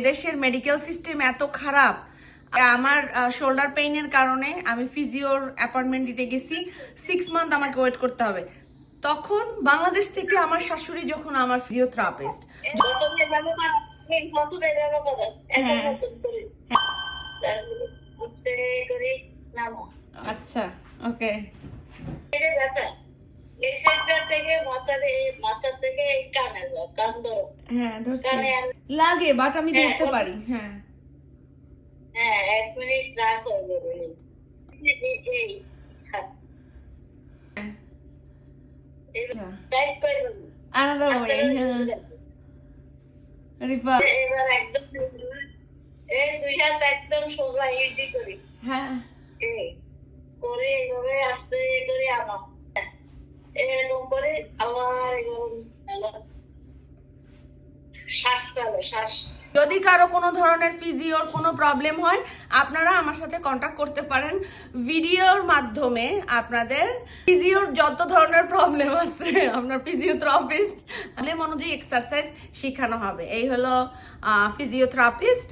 এদেশের medical system এত খারাপ। আমার শোল্ডার পেইনের কারণে আমি ফিজিওর অ্যাপয়েন্টমেন্ট দিতে গেছি, 6 মান্থ আমাকে ওয়েট করতে হবে। তখন বাংলাদেশ থেকে আমার শাশুড়ি যখন আমার ফিজিওথেরাপিস্ট, আচ্ছা ওকে, হ্যাঁ ধরছি, লাগে বাট আমি ধরতে পারি। হ্যাঁ হ্যাঁ 1 মিনিট রাখো। another way, রিপা এবার একদম এই দুই হাত একদম সোজা ইজি করি। হ্যাঁ করে এইভাবে আস্তে করে আনো, এরকম করে আবার শ্বাস ফেলো, শ্বাস। যদি কারো কোনো ধরনের ফিজিওর কোনো প্রবলেম হয়, আপনারা আমার সাথে কন্টাক্ট করতে পারেন ভিডিওর মাধ্যমে। আপনাদের ফিজিওর যত ধরনের প্রবলেম আছে, আপনার ফিজিওথেরাপিস্ট অনুযায়ী এক্সারসাইজ শেখানো হবে। এই হলো ফিজিওথেরাপিস্ট।